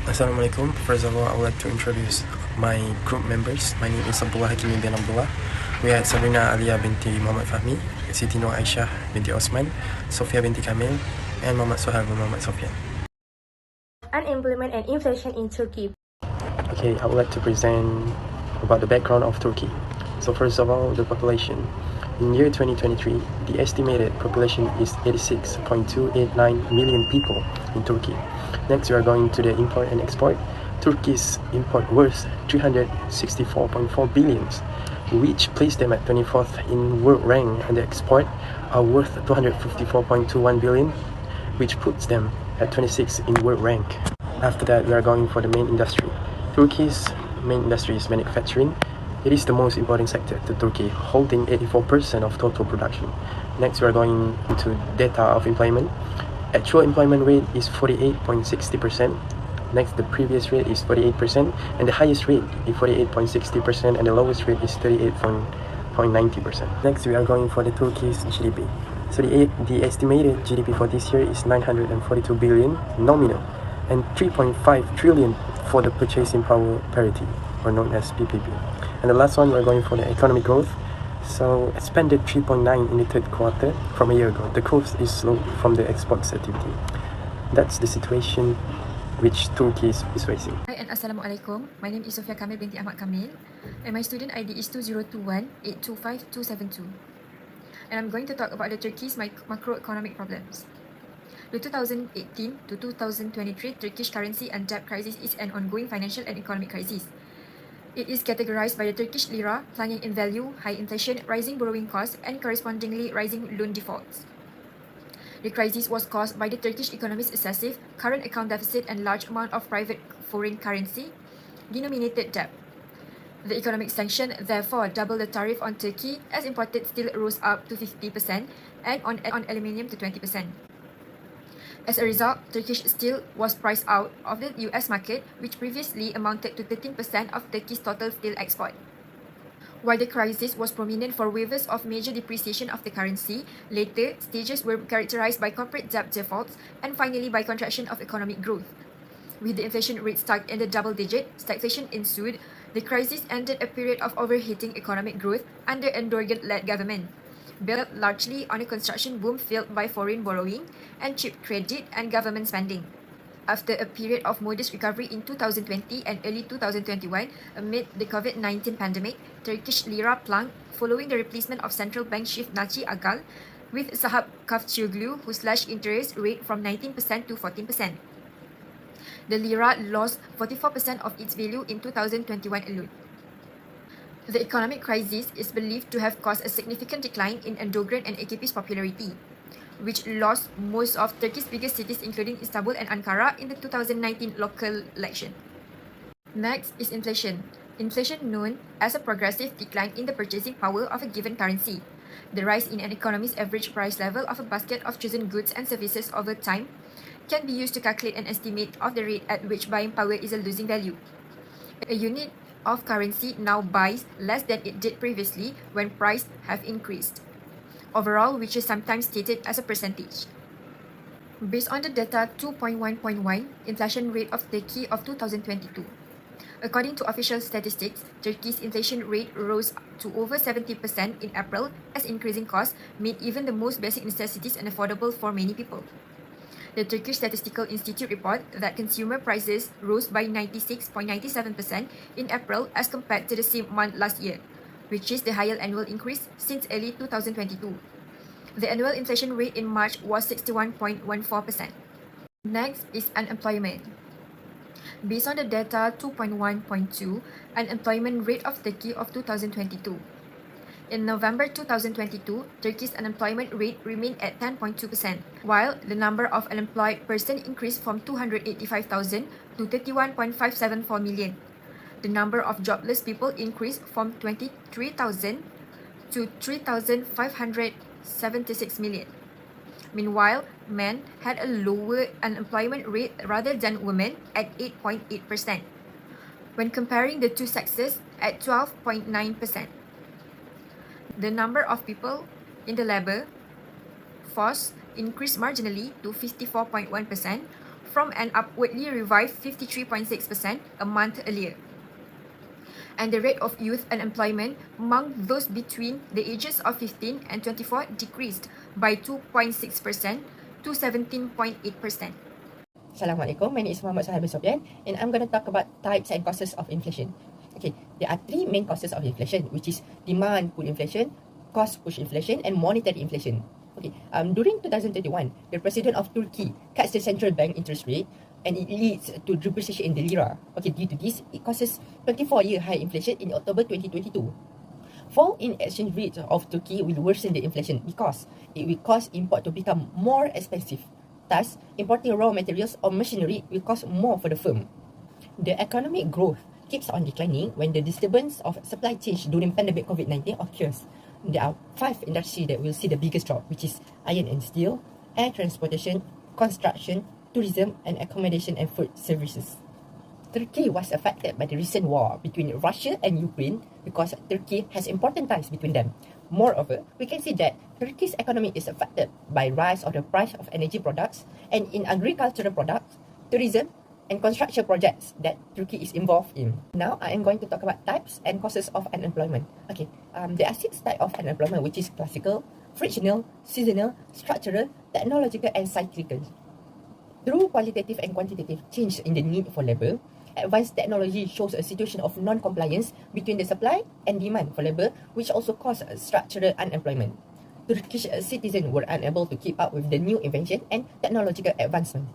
Assalamualaikum. First of all, I would like to introduce my group members. My name is Abdullah Hakimi bin Abdullah. We had Sabrina Alia binti Muhammad Fahmi, Siti Nur Aisyah binti Osman, Sofia binti Kamil, and Muhammad Sohail bin Muhammad Sofian. Unemployment and inflation in Turkey. Okay, I would like to present about the background of Turkey. So first of all, the population. In year 2023, the estimated population is 86.289 million people in Turkey. Next, we are going to the import and export. Turkey's import worth 364.4 billion, which placed them at 24th in world rank, and the export are worth 254.21 billion, which puts them at 26 in world rank. After that, we are going for the main industry. Turkey's main industry is manufacturing. It is the most important sector to Turkey, holding 84% of total production. Next, we are going into data of employment. Actual employment rate is 48.60%. Next, the previous rate is 48%, and the highest rate is 48.60%, and the lowest rate is 38.90%. Next, we are going for the Turkey's GDP. So the estimated GDP for this year is 942 billion nominal, and 3.5 trillion for the purchasing power parity, or known as PPP. And the last one, we're going for the economic growth. So expanded 3.9 in the third quarter from a year ago. The growth is slow from the exports activity. That's the situation which Turkey is facing. Hi and Assalamualaikum. My name is Sofia Kamil binti Ahmad Kamil, and my student ID is 2021-825-272. And I'm going to talk about the Turkey's macroeconomic problems. The 2018 to 2023 Turkish currency and debt crisis is an ongoing financial and economic crisis. It is categorized by the Turkish lira plunging in value, high inflation, rising borrowing costs, and correspondingly rising loan defaults. The crisis was caused by the Turkish economy's excessive current account deficit and large amount of private foreign currency denominated debt. The economic sanction therefore doubled the tariff on Turkey as imported steel rose up to 50% and on aluminium to 20%. As a result, Turkish steel was priced out of the US market, which previously amounted to 13% of Turkey's total steel export. While the crisis was prominent for waves of major depreciation of the currency, later stages were characterized by corporate debt defaults and finally by contraction of economic growth. With the inflation rate stuck in the double digit, stagflation ensued. The crisis ended a period of overheating economic growth under Erdogan-led government, built largely on a construction boom fueled by foreign borrowing and cheap credit and government spending. After a period of modest recovery in 2020 and early 2021 amid the COVID-19 pandemic, Turkish lira plunged following the replacement of central bank chief Naci Agal with Sahap Kavcioglu, who slashed interest rate from 19% to 14%. The lira lost 44% of its value in 2021 alone. The economic crisis is believed to have caused a significant decline in Erdogan and AKP's popularity, which lost most of Turkey's biggest cities including Istanbul and Ankara in the 2019 local election. Next is inflation. Inflation known as a progressive decline in the purchasing power of a given currency. The rise in an economy's average price level of a basket of chosen goods and services over time can be used to calculate an estimate of the rate at which buying power is losing value. A unit of currency now buys less than it did previously when prices have increased. Overall, which is sometimes stated as a percentage. Based on the data 2.1.1 inflation rate of Turkey of 2022. According to official statistics, Turkey's inflation rate rose to over 70% in April as increasing costs made even the most basic necessities unaffordable for many people. The Turkish Statistical Institute report that consumer prices rose by 96.97% in April as compared to the same month last year, which is the highest annual increase since early 2022. The annual inflation rate in March was 61.14%. Next is unemployment. Based on the data 2.1.2, unemployment rate of Turkey of 2022. In November 2022, Turkey's unemployment rate remained at 10.2%, while the number of unemployed persons increased from 285,000 to 31.574 million. The number of jobless people increased from 23,000 to 3,576 million. Meanwhile, men had a lower unemployment rate rather than women at 8.8%, when comparing the two sexes at 12.9%. The number of people in the labor force increased marginally to 54.1% from an upwardly revised 53.6% a month earlier. And the rate of youth unemployment among those between the ages of 15 and 24 decreased by 2.6% to 17.8%. Assalamualaikum, my name is Muhammad Sahabat Sofian and I'm going to talk about types and causes of inflation. Okay, there are three main causes of inflation, which is demand pull inflation, cost push inflation and monetary inflation. Okay, during 2021, the president of Turkey cuts the central bank interest rate and it leads to depreciation in the lira. Okay, due to this, it causes 24-year high inflation in October 2022. Fall in exchange rate of Turkey will worsen the inflation because it will cause import to become more expensive. Thus, importing raw materials or machinery will cost more for the firm. The economic growth keeps on declining when the disturbance of supply chain during pandemic COVID-19 occurs. There are 5 industries that will see the biggest drop, which is iron and steel, air transportation, construction, tourism, and accommodation and food services. Turkey was affected by the recent war between Russia and Ukraine because Turkey has important ties between them. Moreover, we can see that Turkey's economy is affected by rise of the price of energy products and in agricultural products, tourism, and construction projects that Turkey is involved in. Now, I am going to talk about types and causes of unemployment. Okay, there are 6 types of unemployment, which is classical, frictional, seasonal, structural, technological, and cyclical. Through qualitative and quantitative change in the need for labor, advanced technology shows a situation of non-compliance between the supply and demand for labor, which also causes structural unemployment. Turkish citizens were unable to keep up with the new invention and technological advancement.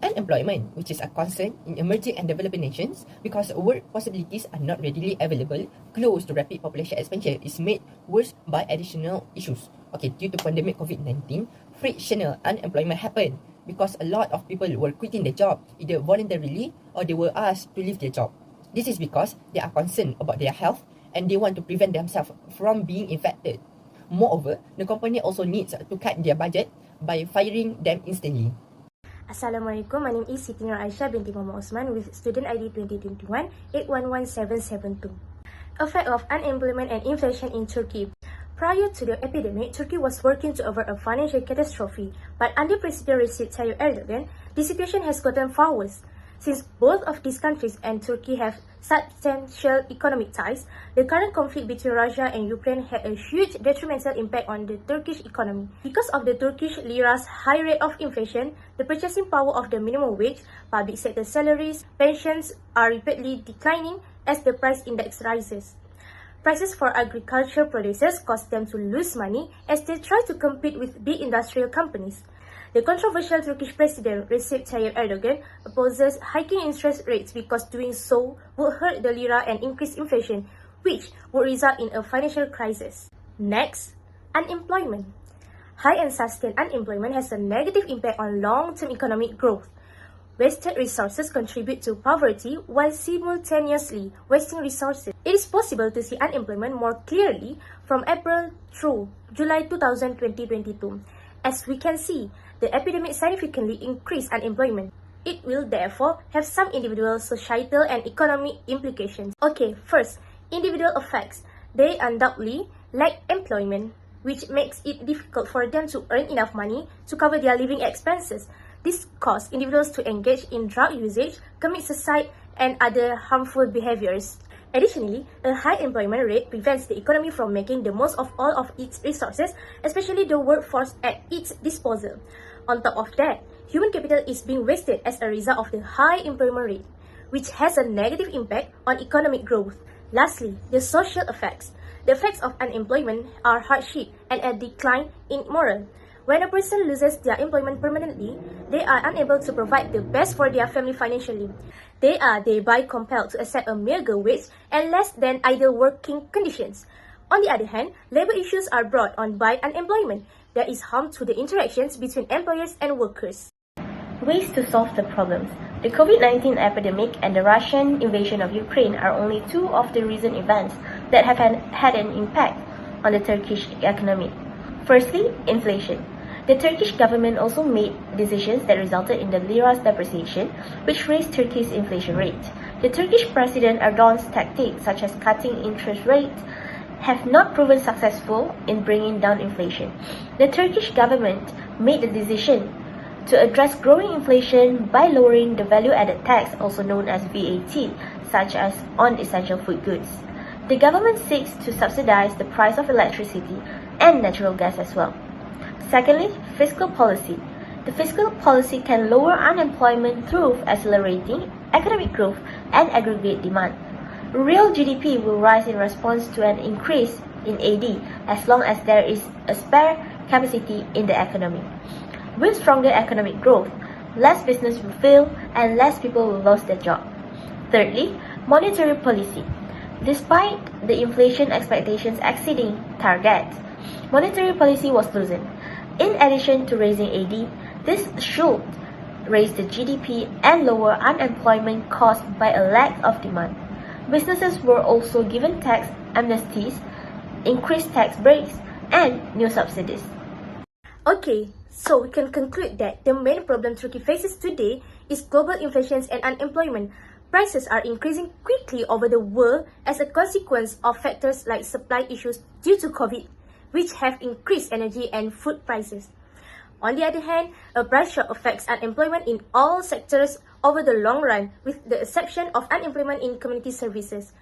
Unemployment, which is a concern in emerging and developing nations because work possibilities are not readily available close to rapid population expansion, is made worse by additional issues. Okay, due to pandemic COVID-19, frictional unemployment happened because a lot of people were quitting their job either voluntarily or they were asked to leave their job. This is because they are concerned about their health and they want to prevent themselves from being infected. Moreover, the company also needs to cut their budget by firing them instantly. Assalamualaikum, my name is Siti Nur Aisyah binti Muhammad Osman with student ID 2021 811772. Effect of unemployment and inflation in Turkey. Prior to the epidemic, Turkey was working to avert a financial catastrophe, but under President Recep Tayyip Erdogan, the situation has gotten far worse. Since both of these countries and Turkey have substantial economic ties, the current conflict between Russia and Ukraine had a huge detrimental impact on the Turkish economy. Because of the Turkish lira's high rate of inflation, the purchasing power of the minimum wage, public sector salaries, pensions are rapidly declining as the price index rises. Prices for agricultural producers cause them to lose money as they try to compete with big industrial companies. The controversial Turkish President Recep Tayyip Erdogan opposes hiking interest rates because doing so would hurt the lira and increase inflation, which would result in a financial crisis. Next, unemployment. High and sustained unemployment has a negative impact on long-term economic growth. Wasted resources contribute to poverty while simultaneously wasting resources. It is possible to see unemployment more clearly from April through July 2022. As we can see, the epidemic significantly increased unemployment. It will therefore have some individual, societal, and economic implications. Okay, first, individual effects. They undoubtedly lack employment, which makes it difficult for them to earn enough money to cover their living expenses. This causes individuals to engage in drug usage, commit suicide, and other harmful behaviors. Additionally, a high employment rate prevents the economy from making the most of all of its resources, especially the workforce at its disposal. On top of that, human capital is being wasted as a result of the high employment rate, which has a negative impact on economic growth. Lastly, the social effects. The effects of unemployment are hardship and a decline in morale. When a person loses their employment permanently, they are unable to provide the best for their family financially. They are thereby compelled to accept a meager wage and less than ideal working conditions. On the other hand, labor issues are brought on by unemployment. There is harm to the interactions between employers and workers. Ways to solve the problems. The COVID-19 epidemic and the Russian invasion of Ukraine are only two of the recent events that have had an impact on the Turkish economy. Firstly, inflation. The Turkish government also made decisions that resulted in the lira's depreciation, which raised Turkey's inflation rate. The Turkish President Erdogan's tactics, such as cutting interest rates, have not proven successful in bringing down inflation. The Turkish government made the decision to address growing inflation by lowering the value-added tax, also known as VAT, such as on essential food goods. The government seeks to subsidize the price of electricity and natural gas as well. Secondly, fiscal policy. The fiscal policy can lower unemployment through accelerating economic growth and aggregate demand. Real GDP will rise in response to an increase in AD as long as there is a spare capacity in the economy. With stronger economic growth, less business will fail and less people will lose their job. Thirdly, monetary policy. Despite the inflation expectations exceeding targets, monetary policy was loosened. In addition to raising AD, this should raise the GDP and lower unemployment caused by a lack of demand. Businesses were also given tax amnesties, increased tax breaks, and new subsidies. Okay, so we can conclude that the main problem Turkey faces today is global inflation and unemployment. Prices are increasing quickly over the world as a consequence of factors like supply issues due to COVID, which have increased energy and food prices. On the other hand, a price shock affects unemployment in all sectors over the long run, with the exception of unemployment in community services.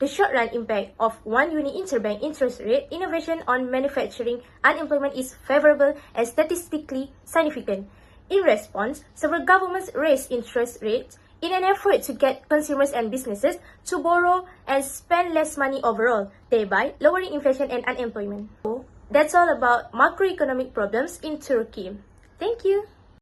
The short-run impact of one unit interbank interest rate innovation on manufacturing unemployment is favorable and statistically significant. In response, several governments raised interest rates in an effort to get consumers and businesses to borrow and spend less money overall, thereby lowering inflation and unemployment. So, that's all about macroeconomic problems in Turkey. Thank you.